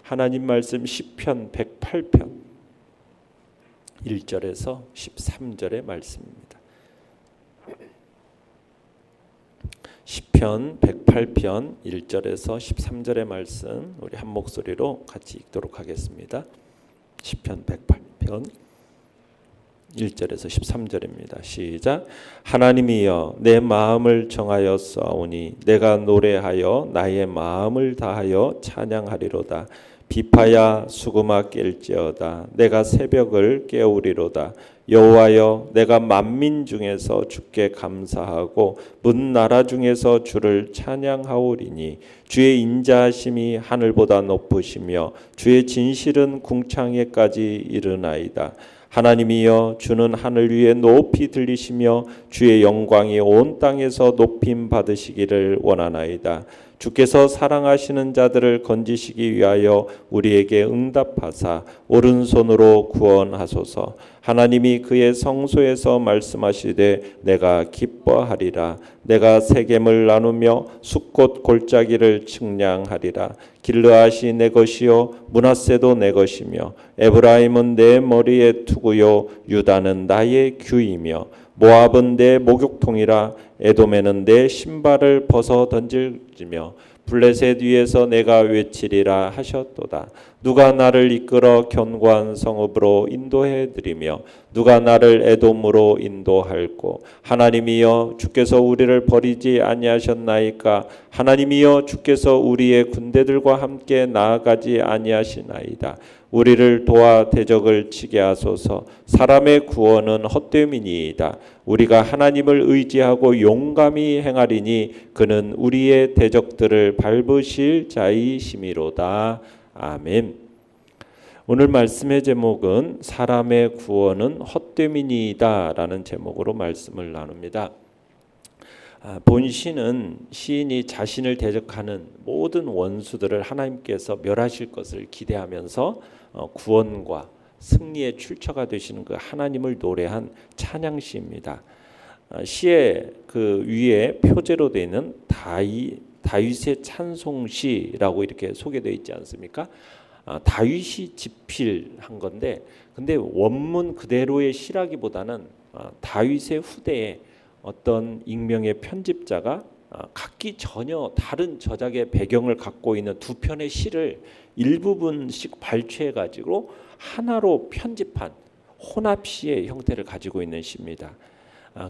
하나님 말씀 시편 108편 1절에서 13절의 말씀입니다. 시편 108편 1절에서 13절의 말씀 우리 한 목소리로 같이 읽도록 하겠습니다. 시편 108편 1절에서 13절입니다. 시작. 하나님이여 내 마음을 정하였사오니 내가 노래하여 나의 마음을 다하여 찬양하리로다. 비파야 수금아 깰지어다. 내가 새벽을 깨우리로다. 여호와여 내가 만민 중에서 주께 감사하고 문 나라 중에서 주를 찬양하오리니 주의 인자하심이 하늘보다 높으시며 주의 진실은 궁창에까지 이르나이다. 하나님이여 주는 하늘 위에 높이 들리시며 주의 영광이 온 땅에서 높임 받으시기를 원하나이다. 주께서 사랑하시는 자들을 건지시기 위하여 우리에게 응답하사 오른손으로 구원하소서. 하나님이 그의 성소에서 말씀하시되 내가 기뻐하리라. 내가 세겜을 나누며 숫꽃 골짜기를 측량하리라. 길르앗이 내 것이요 므낫세도 내 것이며 에브라임은 내 머리의 투구요 유다는 나의 규이며 모압은 내 목욕통이라. 에돔에는 내 신발을 벗어 던질지며 블레셋 위에서 내가 외치리라 하셨도다. 누가 나를 이끌어 견고한 성읍으로 인도해 드리며 누가 나를 에돔으로 인도할꼬. 하나님이여 주께서 우리를 버리지 아니하셨나이까. 하나님이여 주께서 우리의 군대들과 함께 나아가지 아니하시나이다. 우리를 도와 대적을 치게 하소서. 사람의 구원은 헛됨이니이다. 우리가 하나님을 의지하고 용감히 행하리니 그는 우리의 대적들을 밟으실 자이심이로다. 아멘. 오늘 말씀의 제목은 사람의 구원은 헛됨이니이다 라는 제목으로 말씀을 나눕니다. 본 시는 시인이 자신을 대적하는 모든 원수들을 하나님께서 멸하실 것을 기대하면서 구원과 승리의 출처가 되시는 그 하나님을 노래한 찬양시입니다. 시의 그 위에 표제로 되어 있는 다윗의 찬송시라고 이렇게 소개되어 있지 않습니까? 다윗이 집필한 건데, 근데 원문 그대로의 시라기보다는 다윗의 후대에 어떤 익명의 편집자가 각기 전혀 다른 저작의 배경을 갖고 있는 두 편의 시를 일부분씩 발췌해 가지고 하나로 편집한 혼합시의 형태를 가지고 있는 시입니다.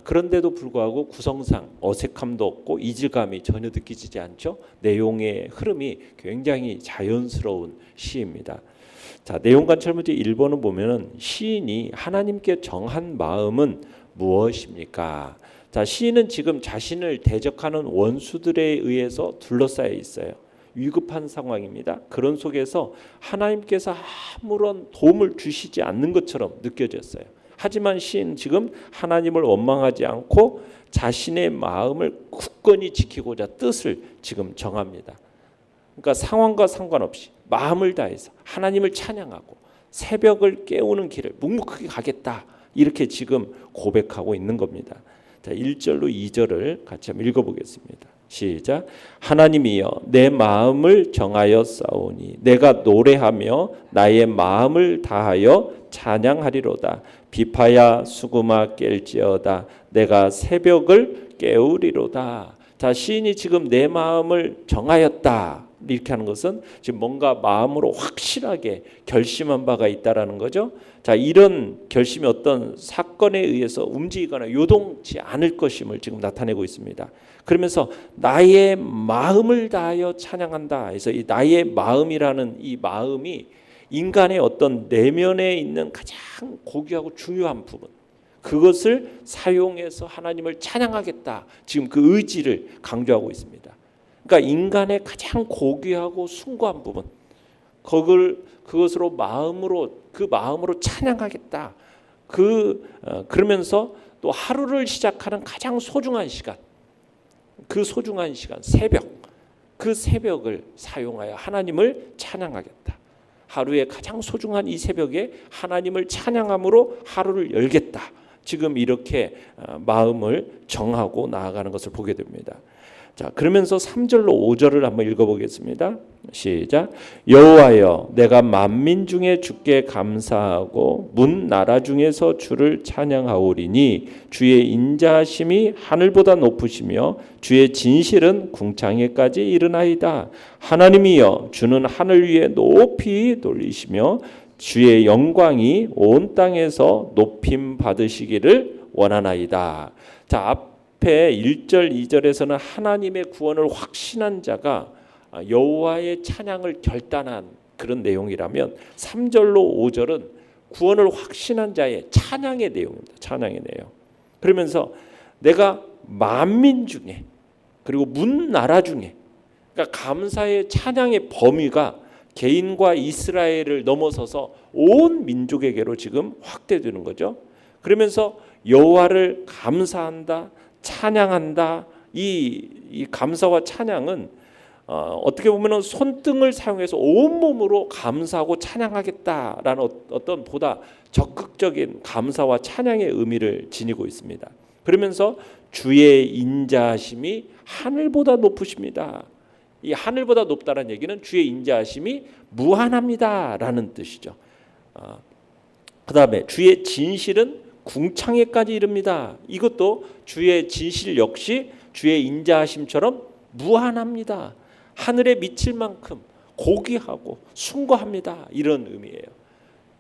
그런데도 불구하고 구성상 어색함도 없고 이질감이 전혀 느껴지지 않죠. 내용의 흐름이 굉장히 자연스러운 시입니다. 자, 내용 관찰 문제 1번을 보면은 시인이 하나님께 정한 마음은 무엇입니까? 자, 시인은 지금 자신을 대적하는 원수들에 의해서 둘러싸여 있어요. 위급한 상황입니다. 그런 속에서 하나님께서 아무런 도움을 주시지 않는 것처럼 느껴졌어요. 하지만 시인은 지금 하나님을 원망하지 않고 자신의 마음을 굳건히 지키고자 뜻을 지금 정합니다. 그러니까 상황과 상관없이 마음을 다해서 하나님을 찬양하고 새벽을 깨우는 길을 묵묵하게 가겠다. 이렇게 지금 고백하고 있는 겁니다. 자, 1절로 2절을 같이 한번 읽어보겠습니다. 시작. 하나님이여 내 마음을 정하여 싸우니 내가 노래하며 나의 마음을 다하여 찬양하리로다. 비파야 수금아 깰지어다. 내가 새벽을 깨우리로다. 자, 시인이 지금 내 마음을 정하였다 이렇게 하는 것은 지금 뭔가 마음으로 확실하게 결심한 바가 있다라는 거죠. 자, 이런 결심이 어떤 사건에 의해서 움직이거나 요동치 않을 것임을 지금 나타내고 있습니다. 그러면서 나의 마음을 다하여 찬양한다. 그래서 이 나의 마음이라는 이 마음이 인간의 어떤 내면에 있는 가장 고귀하고 중요한 부분, 그것을 사용해서 하나님을 찬양하겠다. 지금 그 의지를 강조하고 있습니다. 그러니까 인간의 가장 고귀하고 숭고한 부분, 그것으로 그 마음으로 찬양하겠다. 그러면서 또 하루를 시작하는 가장 소중한 시간, 그 소중한 시간 새벽, 그 새벽을 사용하여 하나님을 찬양하겠다. 하루의 가장 소중한 이 새벽에 하나님을 찬양함으로 하루를 열겠다. 지금 이렇게 마음을 정하고 나아가는 것을 보게 됩니다. 자, 그러면서 3절로 5절을 한번 읽어보겠습니다. 시작. 여호와여, 내가 만민 중에 주께 감사하고 문 나라 중에서 주를 찬양하오리니 주의 인자하심이 하늘보다 높으시며 주의 진실은 궁창에까지 이르나이다. 하나님이여, 주는 하늘 위에 높이 돌리시며 주의 영광이 온 땅에서 높임 받으시기를 원하나이다. 자, 앞에 1절 2절에서는 하나님의 구원을 확신한 자가 여호와의 찬양을 결단한 그런 내용이라면 3절로 5절은 구원을 확신한 자의 찬양의 내용입니다. 찬양의 내용. 그러면서 내가 만민 중에 그리고 문 나라 중에, 그러니까 감사의 찬양의 범위가 개인과 이스라엘을 넘어서서 온 민족에게로 지금 확대되는 거죠. 그러면서 여호와를 감사한다, 찬양한다. 이 감사와 찬양은 어떻게 보면 손등을 사용해서 온몸으로 감사하고 찬양하겠다라는 어떤 보다 적극적인 감사와 찬양의 의미를 지니고 있습니다. 그러면서 주의 인자하심이 하늘보다 높으십니다. 이 하늘보다 높다는 얘기는 주의 인자하심이 무한합니다라는 뜻이죠. 그 다음에 주의 진실은 궁창에까지 이릅니다. 이것도 주의 진실 역시 주의 인자하심처럼 무한합니다. 하늘에 미칠 만큼 고귀하고 숭고합니다. 이런 의미예요.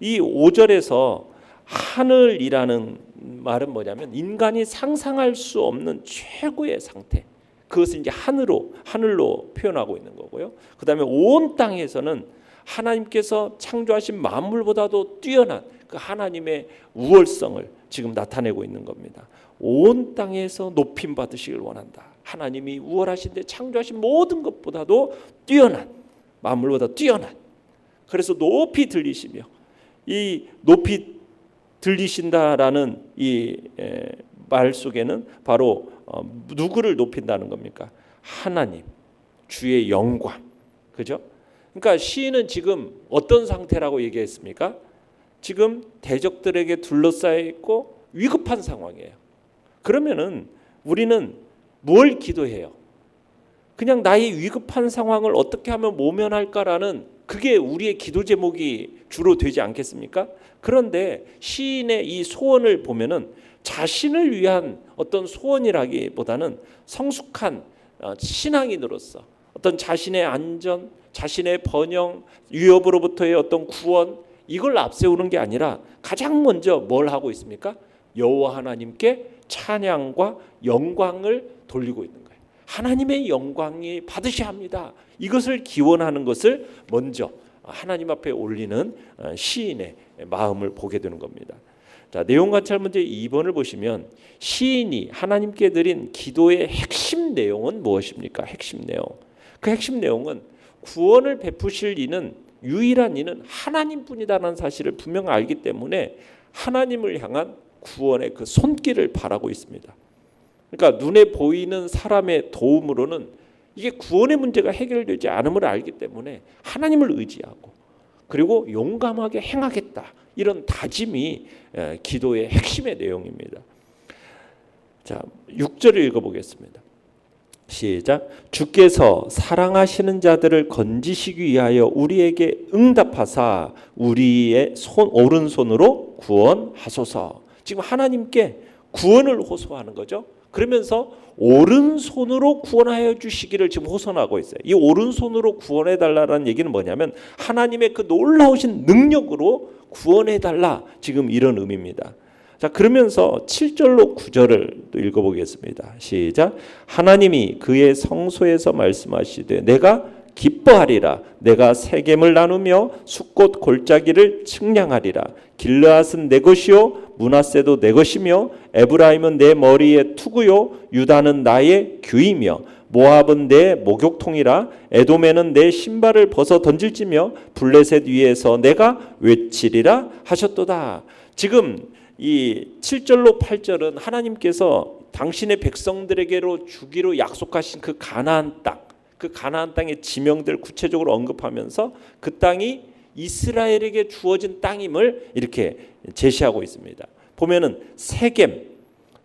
이 5절에서 하늘이라는 말은 뭐냐면 인간이 상상할 수 없는 최고의 상태, 그것을 이제 하늘로 표현하고 있는 거고요. 그 다음에 온 땅에서는 하나님께서 창조하신 만물보다도 뛰어난 그 하나님의 우월성을 지금 나타내고 있는 겁니다. 온 땅에서 높임 받으시길 원한다. 하나님이 우월하신데 창조하신 모든 것보다도 뛰어난, 만물보다 뛰어난, 그래서 높이 들리시며, 이 높이 들리신다라는 이 말 속에는 바로 누구를 높인다는 겁니까? 하나님, 주의 영광, 그죠? 그러니까 시인은 지금 어떤 상태라고 얘기했습니까? 지금 대적들에게 둘러싸여 있고 위급한 상황이에요. 그러면은 우리는 뭘 기도해요? 그냥 나의 위급한 상황을 어떻게 하면 모면할까라는, 그게 우리의 기도 제목이 주로 되지 않겠습니까? 그런데 시인의 이 소원을 보면은 자신을 위한 어떤 소원이라기보다는 성숙한 신앙인으로서 어떤 자신의 안전, 자신의 번영, 위협으로부터의 어떤 구원, 이걸 앞세우는 게 아니라 가장 먼저 뭘 하고 있습니까? 여호와 하나님께 찬양과 영광을 돌리고 있는 거예요. 하나님의 영광이 받으셔야 합니다. 이것을 기원하는 것을 먼저 하나님 앞에 올리는 시인의 마음을 보게 되는 겁니다. 자, 내용 관찰 문제 2번을 보시면 시인이 하나님께 드린 기도의 핵심 내용은 무엇입니까? 핵심 내용. 그 핵심 내용은 구원을 베푸실 이는, 유일한 이는 하나님뿐이다라는 사실을 분명 알기 때문에 하나님을 향한 구원의 그 손길을 바라고 있습니다. 그러니까 눈에 보이는 사람의 도움으로는 이게 구원의 문제가 해결되지 않음을 알기 때문에 하나님을 의지하고, 그리고 용감하게 행하겠다, 이런 다짐이 기도의 핵심의 내용입니다. 자, 6절을 읽어보겠습니다. 시작. 주께서 사랑하시는 자들을 건지시기 위하여 우리에게 응답하사 우리의 오른손으로 구원하소서. 지금 하나님께 구원을 호소하는 거죠. 그러면서 오른손으로 구원하여 주시기를 지금 호소하고 있어요. 이 오른손으로 구원해 달라는 얘기는 뭐냐면 하나님의 그 놀라우신 능력으로 구원해 달라, 지금 이런 의미입니다. 자, 그러면서 7절로 9절을 또 읽어보겠습니다. 시작. 하나님이 그의 성소에서 말씀하시되 내가 기뻐하리라. 내가 세겜을 나누며 숫꽃 골짜기를 측량하리라. 길르앗은 내 것이요 므낫세도 내 것이며 에브라임은 내 머리의 투구요 유다는 나의 규이며 모압은 내 목욕통이라. 에돔에는 내 신발을 벗어 던질지며 블레셋 위에서 내가 외치리라 하셨도다. 지금 이 7절로 8절은 하나님께서 당신의 백성들에게로 주기로 약속하신 그 가나안 땅, 그 가나안 땅의 지명들 구체적으로 언급하면서 그 땅이 이스라엘에게 주어진 땅임을 이렇게 제시하고 있습니다. 보면은 세겜,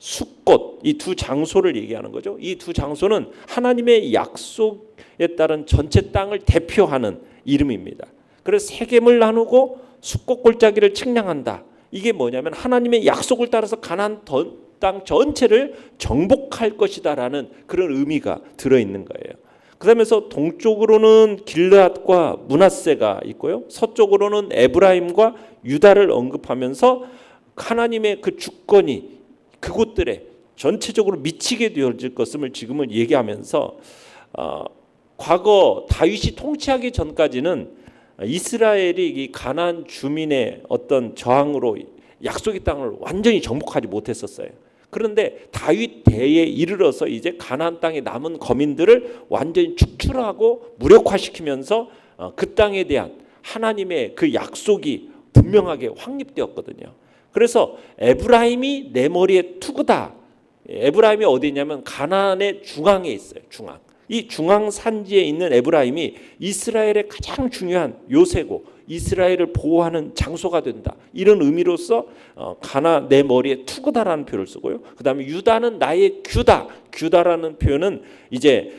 숫꽃, 이 두 장소를 얘기하는 거죠. 이 두 장소는 하나님의 약속에 따른 전체 땅을 대표하는 이름입니다. 그래서 세겜을 나누고 숫꽃 골짜기를 측량한다. 이게 뭐냐면 하나님의 약속을 따라서 가나안 땅 전체를 정복할 것이다라는 그런 의미가 들어있는 거예요. 그러면서 동쪽으로는 길르앗과 므낫세가 있고요. 서쪽으로는 에브라임과 유다를 언급하면서 하나님의 그 주권이 그곳들에 전체적으로 미치게 되어질 것을 지금은 얘기하면서 과거 다윗이 통치하기 전까지는 이스라엘이 이 가나안 주민의 어떤 저항으로 약속의 땅을 완전히 정복하지 못했었어요. 그런데 다윗 대에 이르러서 이제 가나안 땅에 남은 거민들을 완전히 축출하고 무력화시키면서 그 땅에 대한 하나님의 그 약속이 분명하게 확립되었거든요. 그래서 에브라임이 내 머리에 투구다. 에브라임이 어디 있냐면 가나안의 중앙에 있어요. 중앙. 이 중앙 산지에 있는 에브라임이 이스라엘의 가장 중요한 요새고 이스라엘을 보호하는 장소가 된다. 이런 의미로서 내 머리에 투구다라는 표현을 쓰고요. 그다음에 유다는 나의 규다. 규다라는 표현은 이제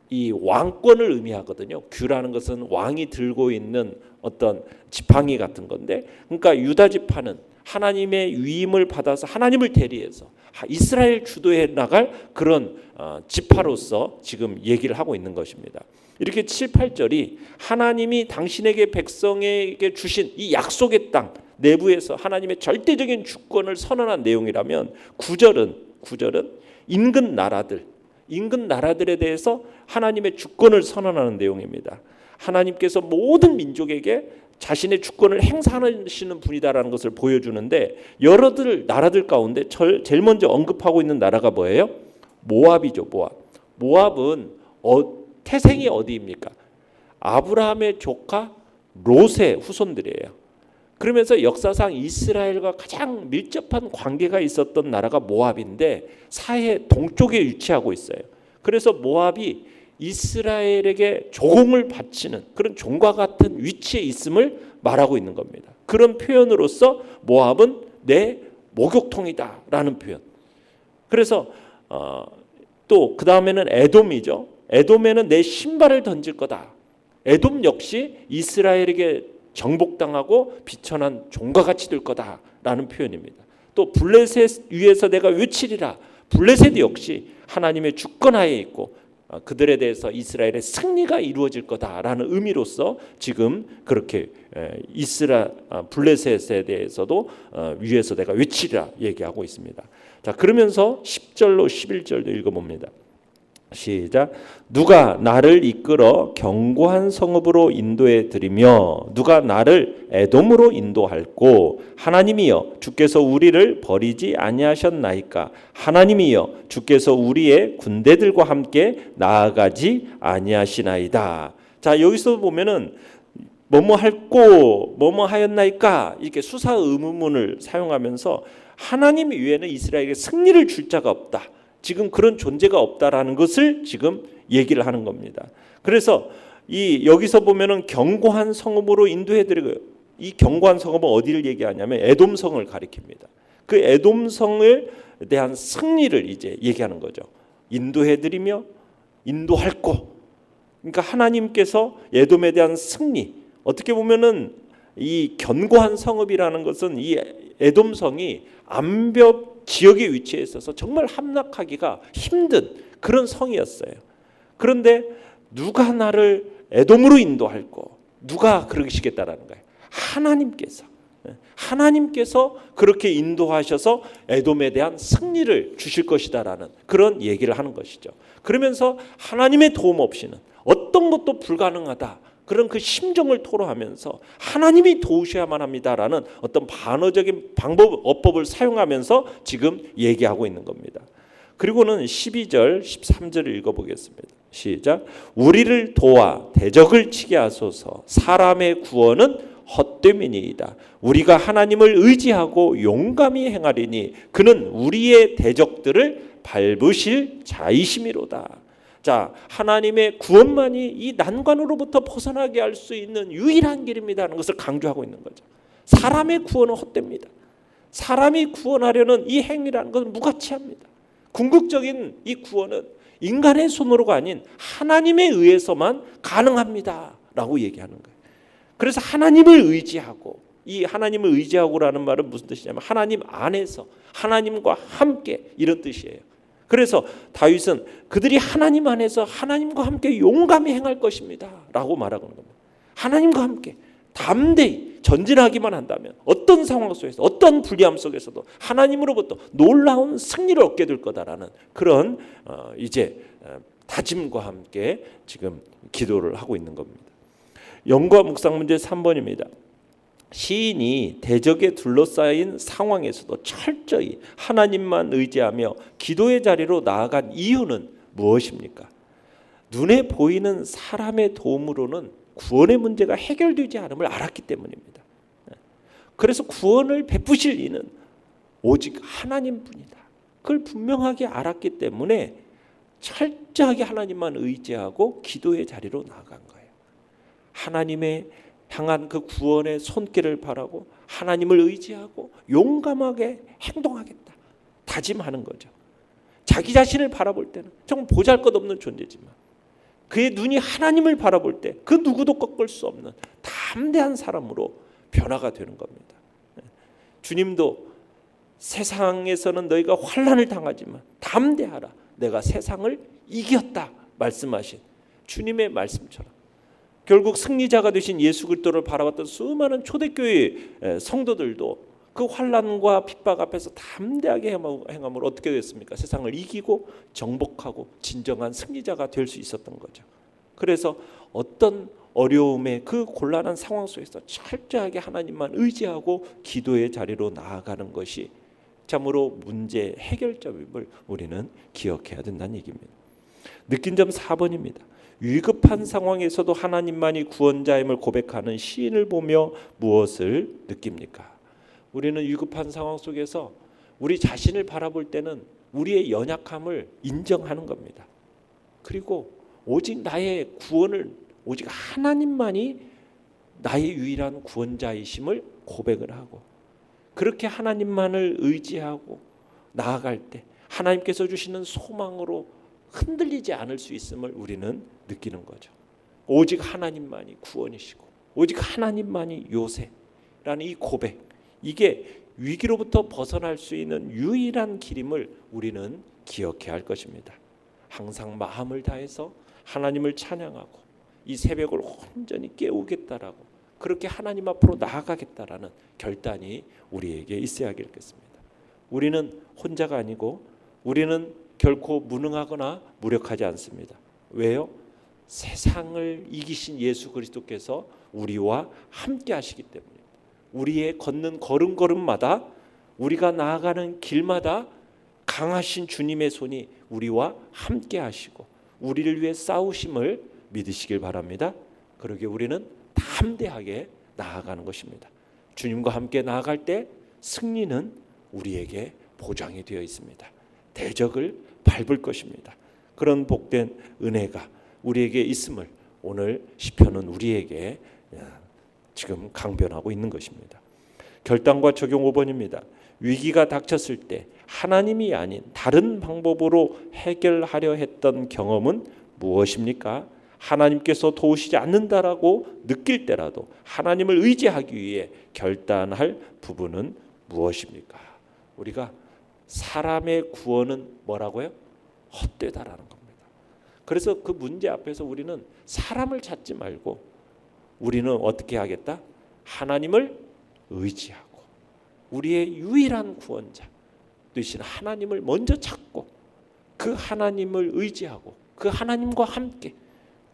이 왕권을 의미하거든요. 규라는 것은 왕이 들고 있는 어떤 지팡이 같은 건데, 그러니까 유다 지파는 하나님의 위임을 받아서 하나님을 대리해서 이스라엘 주도해 나갈 그런 지파로서 지금 얘기를 하고 있는 것입니다. 이렇게 7, 8절이 하나님이 당신에게 백성에게 주신 이 약속의 땅 내부에서 하나님의 절대적인 주권을 선언한 내용이라면 9절은 인근 나라들에 대해서 하나님의 주권을 선언하는 내용입니다. 하나님께서 모든 민족에게 자신의 주권을 행사하시는 분이다라는 것을 보여주는데 여러 나라들 가운데 제일 먼저 언급하고 있는 나라가 뭐예요? 모압이죠. 모압은 태생이 어디입니까? 아브라함의 조카 롯의 후손들이에요. 그러면서 역사상 이스라엘과 가장 밀접한 관계가 있었던 나라가 모압인데 사해 동쪽에 위치하고 있어요. 그래서 모압이 이스라엘에게 조공을 바치는 그런 종과 같은 위치에 있음을 말하고 있는 겁니다. 그런 표현으로서 모압은 내 목욕통이다라는 표현. 그래서 또 그 다음에는 에돔이죠. 에돔에는 내 신발을 던질 거다. 에돔 역시 이스라엘에게 정복당하고 비천한 종과 같이 될 거다라는 표현입니다. 또 블레셋 위에서 내가 외치리라. 블레셋 역시 하나님의 주권하에 있고 그들에 대해서 이스라엘의 승리가 이루어질 거다라는 의미로서 지금 그렇게 블레셋에 대해서도 위에서 내가 외치리라 얘기하고 있습니다. 자, 그러면서 10절로 11절도 읽어봅니다. 시작. 누가 나를 이끌어 견고한 성읍으로 인도해 드리며 누가 나를 에돔으로 인도할꼬. 하나님이여 주께서 우리를 버리지 아니하셨나이까. 하나님이여 주께서 우리의 군대들과 함께 나아가지 아니하시나이다. 자, 여기서 보면은 뭐뭐 할꼬 뭐뭐 하였나이까 이렇게 수사 의문문을 사용하면서 하나님 외에는 이스라엘에게 승리를 줄 자가 없다. 지금 그런 존재가 없다라는 것을 지금 얘기를 하는 겁니다. 그래서 여기서 보면은 견고한 성읍으로 인도해드리고요. 이 견고한 성읍은 어디를 얘기하냐면 에돔성을 가리킵니다. 그 에돔성에 대한 승리를 이제 얘기하는 거죠. 인도해드리며 인도할 거. 그러니까 하나님께서 에돔에 대한 승리. 어떻게 보면은 이 견고한 성읍이라는 것은 이 에돔성이 암벽 지역에 위치해 있어서 정말 함락하기가 힘든 그런 성이었어요. 그런데 누가 나를 에돔으로 인도할꼬? 누가 그러시겠다라는 거예요. 하나님께서 그렇게 인도하셔서 에돔에 대한 승리를 주실 것이다라는 그런 얘기를 하는 것이죠. 그러면서 하나님의 도움 없이는 어떤 것도 불가능하다. 그런 그 심정을 토로하면서 하나님이 도우셔야만 합니다라는 어떤 반어적인 어법을 사용하면서 지금 얘기하고 있는 겁니다. 그리고는 12절, 13절을 읽어보겠습니다. 시작. 우리를 도와 대적을 치게 하소서. 사람의 구원은 헛됨이니이다. 우리가 하나님을 의지하고 용감히 행하리니 그는 우리의 대적들을 밟으실 자이심이로다. 자, 하나님의 구원만이 이 난관으로부터 벗어나게 할 수 있는 유일한 길입니다라는 것을 강조하고 있는 거죠. 사람의 구원은 헛됩니다. 사람이 구원하려는 이 행위라는 것은 무가치합니다. 궁극적인 이 구원은 인간의 손으로가 아닌 하나님에 의해서만 가능합니다 라고 얘기하는 거예요. 그래서 하나님을 의지하고, 이 하나님을 의지하고라는 말은 무슨 뜻이냐면 하나님 안에서 하나님과 함께, 이런 뜻이에요. 그래서 다윗은 그들이 하나님 안에서 하나님과 함께 용감히 행할 것입니다 라고 말하는 겁니다. 하나님과 함께 담대히 전진하기만 한다면 어떤 상황 속에서, 어떤 불리함 속에서도 하나님으로부터 놀라운 승리를 얻게 될 거다라는 그런 이제 다짐과 함께 지금 기도를 하고 있는 겁니다. 연구와 묵상 문제 3번입니다. 시인이 대적에 둘러싸인 상황에서도 철저히 하나님만 의지하며 기도의 자리로 나아간 이유는 무엇입니까? 눈에 보이는 사람의 도움으로는 구원의 문제가 해결되지 않음을 알았기 때문입니다. 그래서 구원을 베푸실 이는 오직 하나님뿐이다. 그걸 분명하게 알았기 때문에 철저하게 하나님만 의지하고 기도의 자리로 나아간 거예요. 하나님의 향한 그 구원의 손길을 바라고 하나님을 의지하고 용감하게 행동하겠다 다짐하는 거죠. 자기 자신을 바라볼 때는 정말 보잘것없는 존재지만 그의 눈이 하나님을 바라볼 때 그 누구도 꺾을 수 없는 담대한 사람으로 변화가 되는 겁니다. 주님도 세상에서는 너희가 환난을 당하지만 담대하라, 내가 세상을 이겼다 말씀하신 주님의 말씀처럼 결국 승리자가 되신 예수 그리스도를 바라봤던 수많은 초대교회 성도들도 그 환난과 핍박 앞에서 담대하게 행함으로 어떻게 됐습니까? 세상을 이기고 정복하고 진정한 승리자가 될 수 있었던 거죠. 그래서 어떤 어려움의 그 곤란한 상황 속에서 철저하게 하나님만 의지하고 기도의 자리로 나아가는 것이 참으로 문제 해결점임을 우리는 기억해야 된다는 얘기입니다. 느낀 점 4번입니다. 위급한 상황에서도 하나님만이 구원자임을 고백하는 시인을 보며 무엇을 느낍니까? 우리는 위급한 상황 속에서 우리 자신을 바라볼 때는 우리의 연약함을 인정하는 겁니다. 그리고 오직 나의 구원을 오직 하나님만이 나의 유일한 구원자이심을 고백을 하고, 그렇게 하나님만을 의지하고 나아갈 때 하나님께서 주시는 소망으로 흔들리지 않을 수 있음을 우리는 느끼는 거죠. 오직 하나님만이 구원이시고 오직 하나님만이 요새라는 이 고백, 이게 위기로부터 벗어날 수 있는 유일한 길임을 우리는 기억해야 할 것입니다. 항상 마음을 다해서 하나님을 찬양하고 이 새벽을 온전히 깨우겠다라고, 그렇게 하나님 앞으로 나아가겠다라는 결단이 우리에게 있어야겠습니다. 우리는 혼자가 아니고 우리는 결코 무능하거나 무력하지 않습니다. 왜요? 세상을 이기신 예수 그리스도께서 우리와 함께 하시기 때문입니다. 우리의 걷는 걸음걸음마다, 우리가 나아가는 길마다 강하신 주님의 손이 우리와 함께 하시고 우리를 위해 싸우심을 믿으시길 바랍니다. 그러기에 우리는 담대하게 나아가는 것입니다. 주님과 함께 나아갈 때 승리는 우리에게 보장이 되어 있습니다. 대적을 밟을 것입니다. 그런 복된 은혜가 우리에게 있음을 오늘 시편은 우리에게 지금 강변하고 있는 것입니다. 결단과 적용 5번입니다. 위기가 닥쳤을 때 하나님이 아닌 다른 방법으로 해결하려 했던 경험은 무엇입니까? 하나님께서 도우시지 않는다라고 느낄 때라도 하나님을 의지하기 위해 결단할 부분은 무엇입니까? 우리가 사람의 구원은 뭐라고요? 헛되다라는 겁니다. 그래서 그 문제 앞에서 우리는 사람을 찾지 말고 우리는 어떻게 하겠다? 하나님을 의지하고 우리의 유일한 구원자 되신 하나님을 먼저 찾고 그 하나님을 의지하고 그 하나님과 함께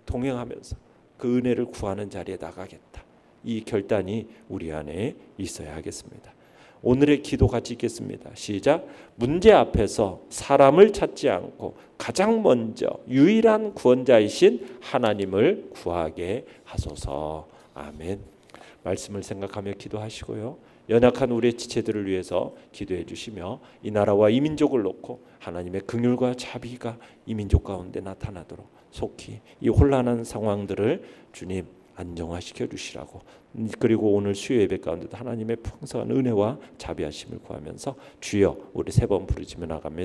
동행하면서 그 은혜를 구하는 자리에 나가겠다. 이 결단이 우리 안에 있어야 하겠습니다. 오늘의 기도 같이 읽겠습니다. 시작. 문제 앞에서 사람을 찾지 않고 가장 먼저 유일한 구원자이신 하나님을 구하게 하소서. 아멘. 말씀을 생각하며 기도하시고요. 연약한 우리의 지체들을 위해서 기도해 주시며 이 나라와 이 민족을 놓고 하나님의 긍휼과 자비가 이 민족 가운데 나타나도록 속히 이 혼란한 상황들을 주님 안정화시켜 주시라고. 그리고 오늘 수요 예배 가운데도 하나님의 풍성한 은혜와 자비하심을 구하면서 주여 우리 3번 부르짖며 나갑니다.